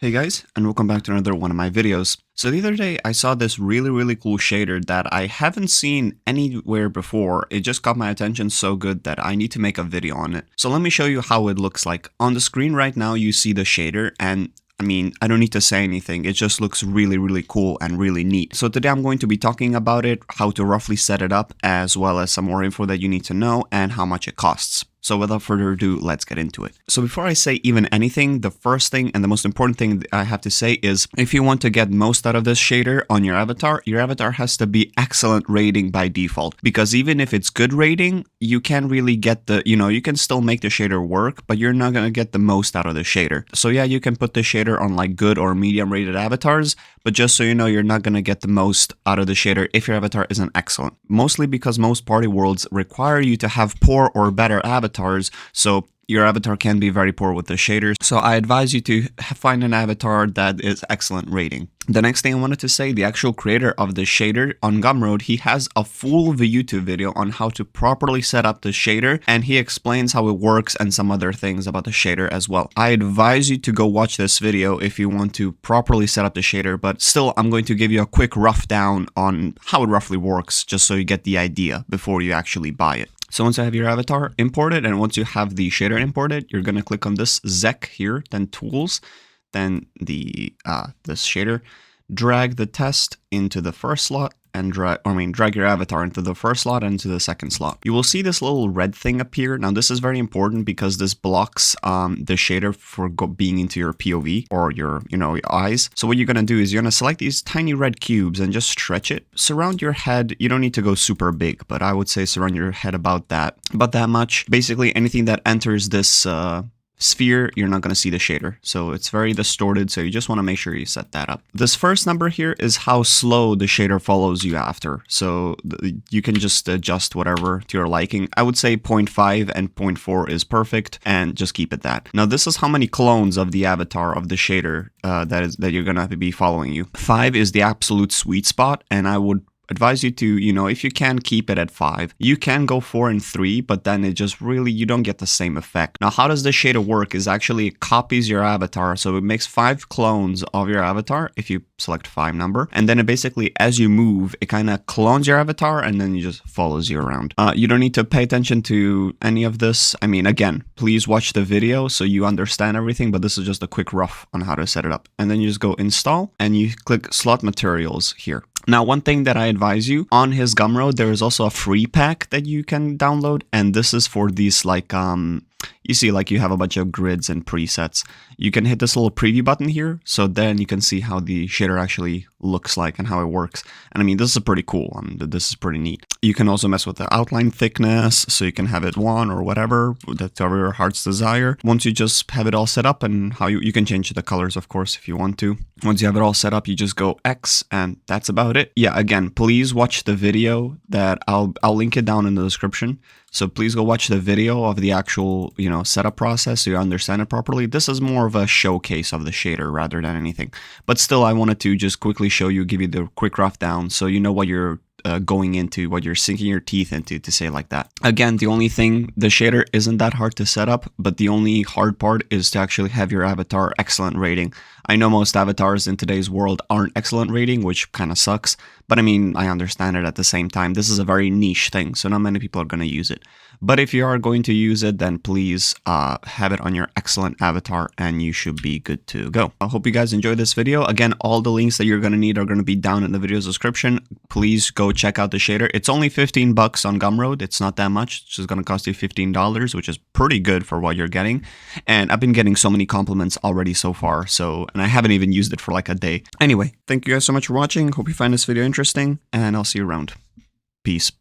Hey guys, and welcome back to another one of my videos. So the other day I saw this really cool shader that I haven't seen anywhere before. It just caught my attention so good that I need to make a video on it. So let me show you how it looks like. On the screen right now you see the shader, and I mean, I don't need to say anything. It just looks really cool and really neat. So today I'm going to be talking about it, how to roughly set it up, as well as some more info that you need to know and how much it costs. So without further ado, let's get into it. So before I say even anything, the first thing and the most important thing I have to say is if you want to get most out of this shader on your avatar has to be excellent rating by default. Because even if it's good rating, you can't really get the, you can still make the shader work, but you're not going to get the most out of the shader. So yeah, you can put the shader on like good or medium rated avatars, but just so you know, you're not going to get the most out of the shader if your avatar isn't excellent. Mostly because most party worlds require you to have poor or better avatars, so your avatar can be very poor with the shaders. So I advise you to find an avatar that is excellent rating. The next thing I wanted to say, the actual creator of the shader on Gumroad, he has a full YouTube video on how to properly set up the shader, and he explains how it works and some other things about the shader as well. I advise you to go watch this video if you want to properly set up the shader, but still I'm going to give you a quick rough down on how it roughly works, just so you get the idea before you actually buy it. So once you have your avatar imported, and once you have the shader imported, you're going to click on this ZEC here, then Tools, then the this shader, drag the test into the first slot, and drag your avatar into the first slot and into the second slot. You will see this little red thing appear. Now this is very important because this blocks the shader for being into your POV or your eyes. So what you're gonna do is you're gonna select these tiny red cubes and just stretch it. Surround your head. You don't need to go super big, but I would say surround your head about that much. Basically anything that enters this sphere, you're not going to see the shader. So it's very distorted, so you just want to make sure you set that up. This first number here is how slow the shader follows you after. So you can just adjust whatever to your liking. I would say 0.5 and 0.4 is perfect, and just keep it that. Now this is how many clones of the avatar of the shader that you're going to be following you. 5 is the absolute sweet spot, and I would advise you to, if you can, keep it at 5. You can go 4 and 3, but then it just really, you don't get the same effect. Now, how does the shader work is actually it copies your avatar. So it makes 5 clones of your avatar if you select 5 number. And then it basically, as you move, it kind of clones your avatar and then it just follows you around. You don't need to pay attention to any of this. I mean, again, please watch the video so you understand everything, but this is just a quick rough on how to set it up. And then you just go install and you click slot materials here. Now, one thing that I advise you, on his Gumroad, there is also a free pack that you can download, and this is for these like, you see like you have a bunch of grids and presets. You can hit this little preview button here, so then you can see how the shader actually looks like and how it works. And I mean, this is pretty cool. This is pretty neat. You can also mess with the outline thickness, so you can have it 1 or whatever, that's your heart's desire. Once you just have it all set up, and how you can change the colors, of course, if you want to. Once you have it all set up, you just go X, and that's about it. Yeah, again, please watch the video that I'll link it down in the description. So please go watch the video of the actual, setup process so you understand it properly. This is more of a showcase of the shader rather than anything. But still, I wanted to just quickly show you, give you the quick rough down so you know what you're going into, what you're sinking your teeth into, to say like that. Again, the only thing, the shader isn't that hard to set up, but the only hard part is to actually have your avatar excellent rating. I know most avatars in today's world aren't excellent rating, which kind of sucks, but I mean, I understand it at the same time. This is a very niche thing, so not many people are going to use it. But if you are going to use it, then please have it on your excellent avatar and you should be good to go. I hope you guys enjoyed this video. Again, all the links that you're going to need are going to be down in the video's description. Please go check out the shader. It's only 15 bucks on Gumroad. It's not that much. It's just going to cost you $15, which is pretty good for what you're getting. And I've been getting so many compliments already so far. And I haven't even used it for like a day. Anyway, thank you guys so much for watching. Hope you find this video interesting, and I'll see you around. Peace.